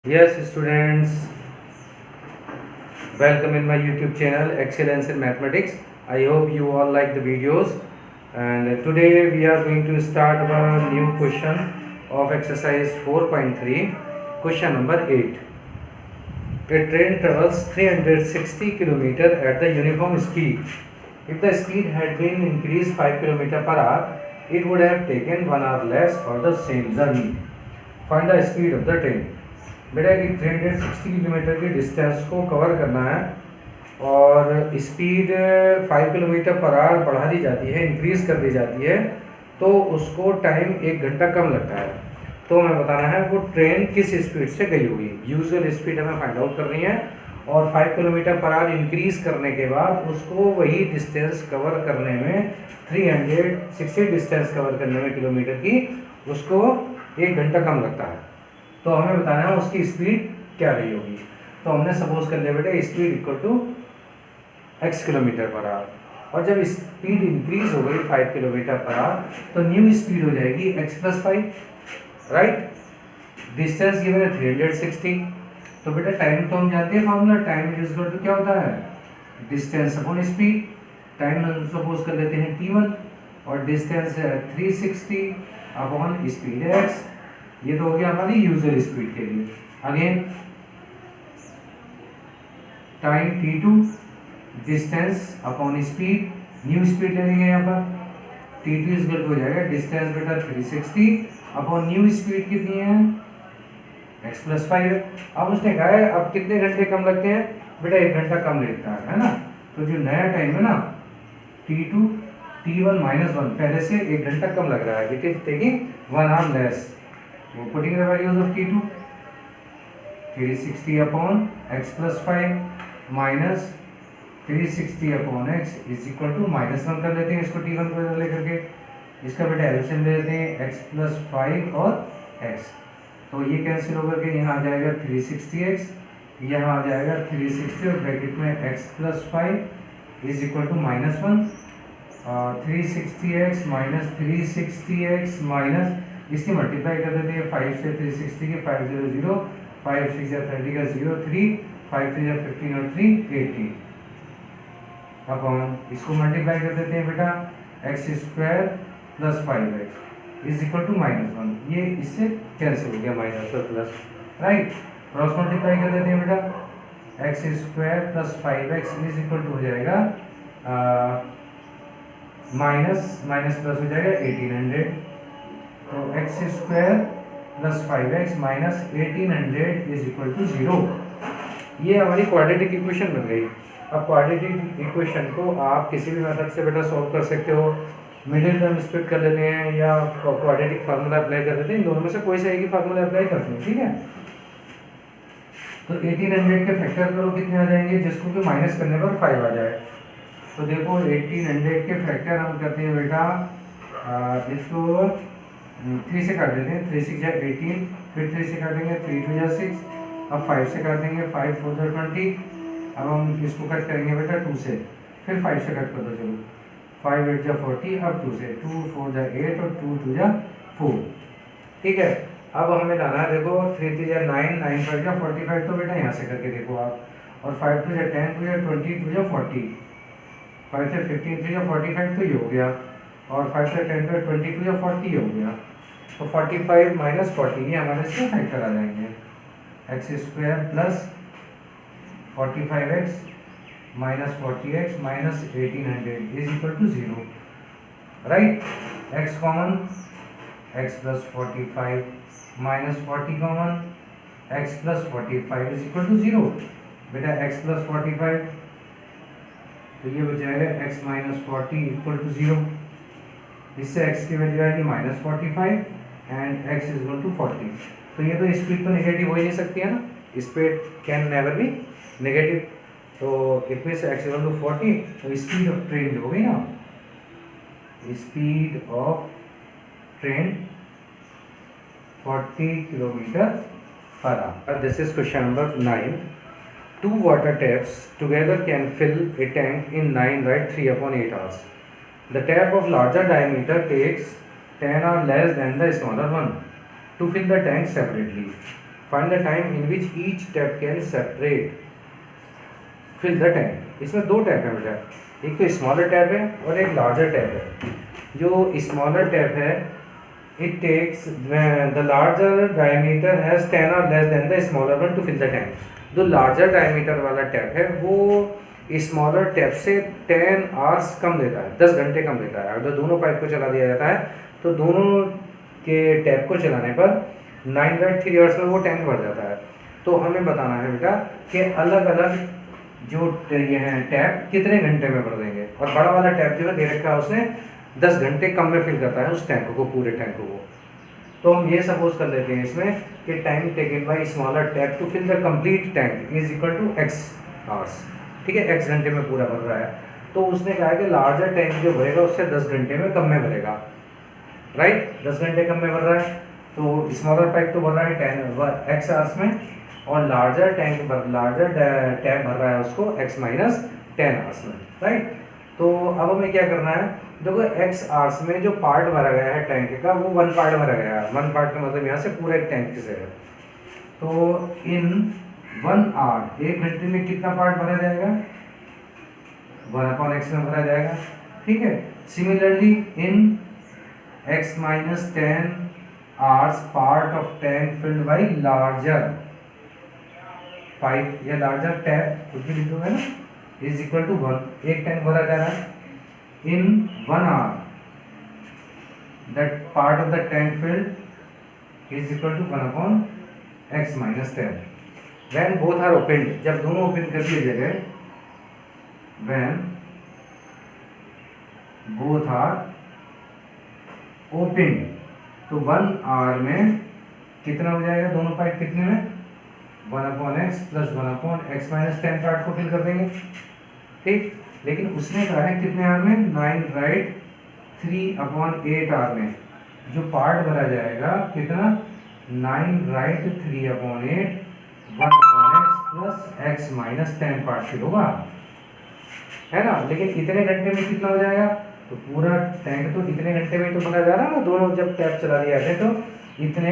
Yes, students, welcome in my YouTube channel Excellence in Mathematics. I hope you all like the videos. And today we are going to start our new question of exercise 4.3. Question number 8. A train travels 360 km at the uniform speed. If the speed had been increased 5 km per hour, it would have taken 1 hour less for the same journey. Find the speed of the train. बेटा कि 360 kilometre की distance को cover करना है और speed 5 kilometre per our बढ़ा दी जाती है, इंक्रीज कर दी जाती है, तो उसको टाइम 1 घंटा कम लगता है। तो हमें बताना है वो ट्रेन किस स्पीड से गई होगी। यूजुअल स्पीड हमें फाइंड आउट करनी है और 5 किलोमीटर पर आवर इंक्रीज करने के बाद उसको वही डिस्टेंस कवर करने में 360 डिस्टेंस कवर करने में किलोमीटर की उसको 1 घंटा कम लगता है। तो हमें बताना है उसकी स्पीड क्या रही होगी। तो हमने सपोज कर लिया बेटा speed equal to x kilometre per hour, और जब स्पीड इंक्रीज हो गई 5 किलोमीटर पर आवर तो न्यू स्पीड हो जाएगी x + 5, राइट। डिस्टेंस गिवन है 360। तो बेटा टाइम तो हम जानते हैं formula, time is equal to क्या होता है, डिस्टेंस अपॉन स्पीड। टाइम हम सपोज कर लेते हैं t1 और डिस्टेंस है 360 अपॉन स्पीड x। ये तो हो गया हमारी यूजुअल स्पीड के लिए। Again time t2, distance upon speed, new speed ले लेंगे यहाँ पर। t2 इक्वल हो जाएगा डिस्टेंस बेटा 360 अपॉन न्यू स्पीड कितनी है, x + 5 है। अब उसने कहा है अब कितने घंटे कम लगते हैं, बेटा 1 घंटा कम लगता है ना। तो जो नया टाइम है ना t2 t1 - 1 पहले से 1 घंटा कम लग रहा है, it is taking 1 our less. Putting the values of t2, 360 upon x + 5 minus 360 upon x is equal to -1 कर लेते हैं इसको t1 को इधर लेकर के। इसका बेटा एलसीएम ले लेते हैं x + 5 और x। तो ये कैंसिल होकर के यहाँ आ जाएगा 360x, यहाँ आ जाएगा 360 और ब्रैकेट में x + 5 is equal to -1। 360x minus 360x minus इसकी मल्टीप्लाई कर देते हैं 5 से 360 की, 5 0 0, 5 6 या 30 का 0 3, 5 3 या 15 और 3 18 अपॉन इसको मल्टीप्लाई कर देते हैं बेटा x² + 5x is equal to -1। ये इससे कैंसिल हो गया माइनस और प्लस, राइट। क्रॉस मल्टीप्लाई कर देते हैं बेटा x² + 5x is equal to हो जाएगा माइनस प्लस हो जाएगा 1800। तो x² + 5x minus 1800 is equal to 0। ये हमारी क्वाड्रेटिक इक्वेशन बन गई। अब क्वाड्रेटिक इक्वेशन को आप किसी भी मेथड से बेटा सॉल्व कर सकते हो। मिडिल टर्म स्प्लिट कर लेते हैं या क्वाड्रेटिक फार्मूला अप्लाई कर देते हैं, इन दोनों में से कोई सा एक ही फार्मूला अप्लाई करते हैं, ठीक है। तो 1800 के फैक्टर करो कितने आ जाएंगे, जिसको कि माइनस करने पर 5 आ जाए। तो देखो 1800 के फैक्टर हम करते हैं बेटा इसको 3 से काट देते हैं, 3 6 या 18, फिर 3 से काटेंगे 3 2 या 6, अब 5 से काट देंगे 5 4 या 20। अब हम इसको कट करेंगे बेटा 2 से, फिर 5 से कट कर दो, चलो 5 8 या 40, अब 2 से 2 4 या 8 और 2 2 या 4, ठीक है। अब हमें लाना है देखो 3 3 या 9 9 5 या 45, तो बेटा यहाँ से करके देखो आप, और 5 2 या 10 2 या 22 या 40, 5 से 15 3 या 45 तो ये हो गया, और 5 से 10 तो 22 या 40 हो गया। तो 45 - 40 ये हमारे इसमें फैक्टर आ जाएंगे, x² + 45x - 40x minus 1800 is equal to 0, right. x कॉमन, x + 45 - 40 कॉमन, x + 45 इज इक्वल टू 0। बेटा x + 45 तो ये हो जाएगा x - 40 इक्वल टू 0। इससे x की वैल्यू आएगी -45 and x is equal to 40। तो ये तो स्पीड तो नेगेटिव हो ही नहीं सकती है ना, speed can never be negative. तो it means x equal to 40। तो स्पीड ऑफ ट्रेन जो होगी ना, speed of train 40 kilometre per hour. This is question number 9। 2 water taps together can fill a tank in 9 right 3/8 hours. The tap of larger diameter takes 10 or less than the smaller one to fill the tank separately. Find the time in which each tap can separate fill the tank. इसमें दो tap है बेटा, एक तो smaller tap है और एक larger tap है। जो स्मॉलर टैप है it takes the larger diameter has 10 or less than the smaller one to fill the tank। जो larger diameter वाला टैप है वो स्मॉलर टैप से 10 आवर्स कम लेता है, 10 घंटे कम लेता है। अगर दोनों पाइप को चला दिया जाता है तो दोनों के टैप को चलाने पर 9.3 आवर्स में वो टैंक भर जाता है। तो हमें बताना है बेटा कि अलग अलग जो ये हैं टैप कितने घंटे में भर देंगे। और बड़ा वाला टैप जो है दे रखा है उसने 10 घंटे कम में फिल करता है उस टैंक को, पूरे टैंक को। तो हम ये सपोज कर लेते हैं इसमें कि time taken by smaller tap to fill the complete tank is equal to x hours. ठीक है, x घंटे में पूरा भर रहा है। तो उसने कहा है कि लार्जर टैंक जो भरेगा उससे 10 घंटे में कम में भरेगा, राइट। 10 घंटे कम में भर रहा है तो स्मॉलर पाइप तो भर रहा है x आवर्स में, और लार्जर टैप भर रहा है उसको x माइनस 10 आवर्स में, राइट। तो अब हमें क्या करना है, देखो x आवर्स में जो पार्ट भरा गया है टैंक का वो 1 पार्ट भरा गया है। 1 पार्ट का मतलब यहाँ से पूरे टैंक से है। तो इन 1 आवर 1 घंटे में कितना पार्ट भरा जाएगा, 1/x में भरा जाएगा। ठीक है, similarly in x minus 10 hours part of tank field by larger pipe या लार्जर टैप, कुछ भी लिख दोगे ना, इज इक्वल टू 1। एक टैंक भरा जा रहा है in 1 hour, that part of the tank filled is equal to 1/x minus 10। When both are open, जब दोनों ओपन कर दिए गए, व्हेन बोथ आर ओपन, तो 1 आवर में कितना हो जाएगा, दोनों पाइप कितने में, 1/x plus 1/x minus 10 part को फिल कर देंगे। ठीक, लेकिन उसने कहा है कितने आर में, 9 राइट 3/8 आर में जो पार्ट भरा जाएगा कितना, 9 right 3/8 1/x plus x minus 10 part fill होगा, है ना। लेकिन इतने घंटे में कितना हो जाएगा, तो पूरा टैंक तो इतने घंटे में तो भरा जा रहा है ना, दोनों जब टैप चला दिया है तो इतने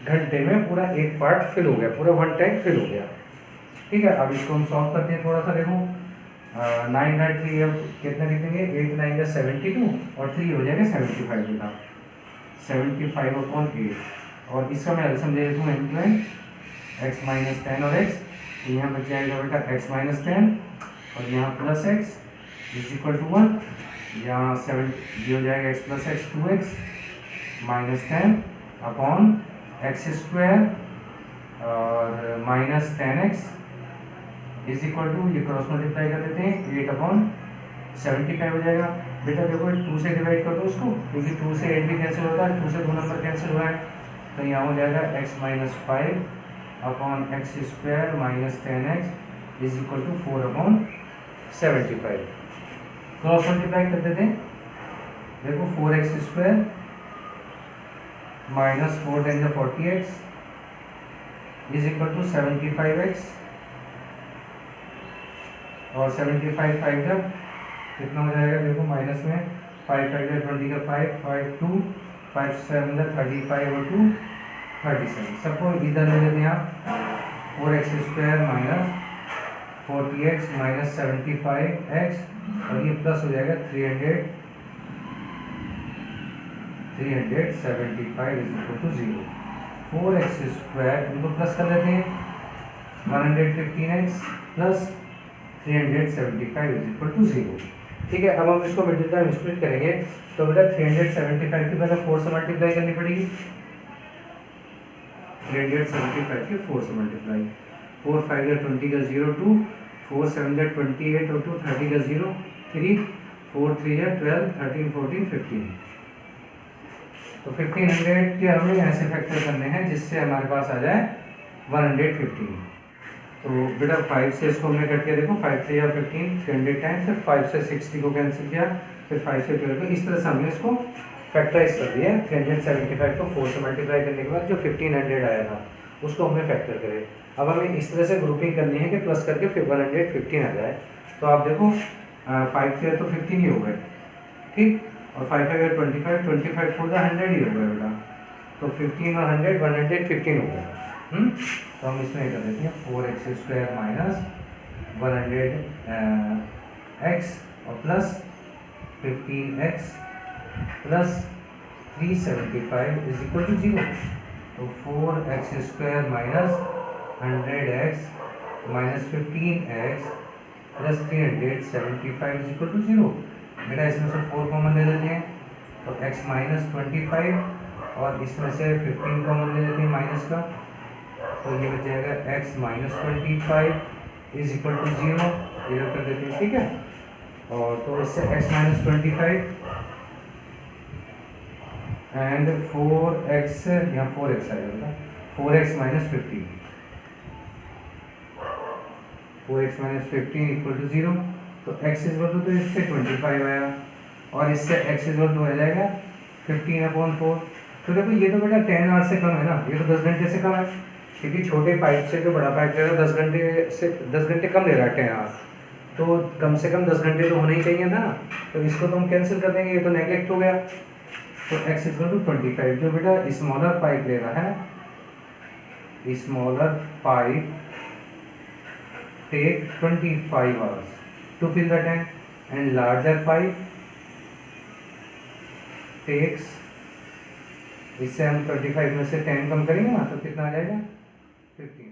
घंटे में पूरा एक पार्ट फिल हो गया, पूरा 1 टैंक फिल हो गया। ठीक है, अब इसको हम सॉल्व करते हैं थोड़ा सा। देखो 9 राइट 3 अब कितना लिखेंगे, 8 9 का 72 और 3 हो जाएगा 75 बेटा, 75/8। और इसका मैं एल्सियम ले लेता हूँ इंक्लाइन x माइनस 10 और x, तो यहाँ बच जाएगा बेटा x माइनस 10 और यहाँ plus x is equal to 1, यहाँ 7 ये हो जाएगा x plus x 2x minus 10 upon x square और minus 10x is equal to, ये क्रॉस मल्टीप्लाई कर देते हैं, 8/75 हो जाएगा। बेटा देखो 2 से डिवाइड कर दो उसको, क्योंकि 2 से 8 भी कैंसिल होता है, 2 से 2 नंबर कैंसिल हुआ है, तो यहाँ हो जाएगा x minus 5 upon x square minus 10x is equal to 4/75। Cross multiply कर देते हैं, देखो 4x square minus 4 10 40x is equal to 75x और 75 5 का कितना हो जाएगा, देखो माइनस में 5 5 का 20 का 5 5 2 5 7 का 35 और 2 37। सबको इधर ले लेते हैं आप, 4x square minus 40x minus 75x और ये प्लस हो जाएगा 375 is equal to 0। 4x square इनको प्लस कर लेते हैं, 115x plus 375 is equal to 0। ठीक है, अब हम इसको मिडिल टाइम स्प्लिट करेंगे, तो बेटा 375 की पहले 4 से मल्टीप्लाई करनी पड़ेगी, 375 की 4 से मल्टीप्लाई, 4 5 का 20 का 0 2 4 7 का 28 और 2 30 का 0 3 4 3 का 12 13 14 15। तो 1500 के हमें ऐसे फैक्टर करने हैं जिससे हमारे पास आ जाए 115। तो बेटा 5 से इसको हमने कट किया, देखो 5 3 या 15 300 टाइम्स, फिर 5 से 60 को कैंसिल किया, फिर 5 से 12 को, इस तरह से हमने इसको फैक्टराइज कर दिया। 375 को 4 से मल्टीप्लाई करने के बाद जो 1500 आया था उसको हमने फैक्टर करे। अब हमें इस तरह से ग्रुपिंग करनी है कि प्लस करके फिर 115 आ जाए। तो आप देखो 5 से तो 15 ही हो गए, ठीक, और 5 5 25 25 4 का 100 ही हो गया बेटा, तो 15 और 100 115 हो गया तो हम इसमें कर देते हैं 4x² माइनस 100x और plus 15x plus 375 is equal to 0। तो 4x² minus 100x minus 15x plus 375 is equal to 0। बेटा इसमें से 4 कॉमन ले लेते हैं, तो x माइनस 25 और इसमें से 15 कॉमन ले लेते हैं माइनस का, तो ये बच जाएगा x minus 25 is equal to 0 कर देते हैं, ठीक है। और तो इससे x माइनस 25 एंड 4x, यहाँ 4x आएगा, 4x minus 15, 4x minus 15 equal to 0। तो x इक्वल टू, तो इससे 25 आया और इससे x इक्वल टू आ जाएगा 15/4। तो देखो ये तो बेटा 10 आवर से कम है ना, ये तो 10 घंटे से कम है, क्योंकि छोटे पाइप से जो बड़ा पाइप ले रहा है 10 घंटे से 10 घंटे कम ले रहा है 10 आवर, तो कम से कम 10 घंटे तो होने ही चाहिए था ना। तो इसको तो हम कैंसिल कर देंगे, ये तो नेगलेक्ट हो गया। तो x इक्वल टू 25, जो बेटा स्मॉलर पाइप ले रहा है, smaller pipe take 25 hours to fill the tank and larger pipe takes, इससे हम 25 में से 10 कम करेंगे ना, तो कितना आ जाएगा 15।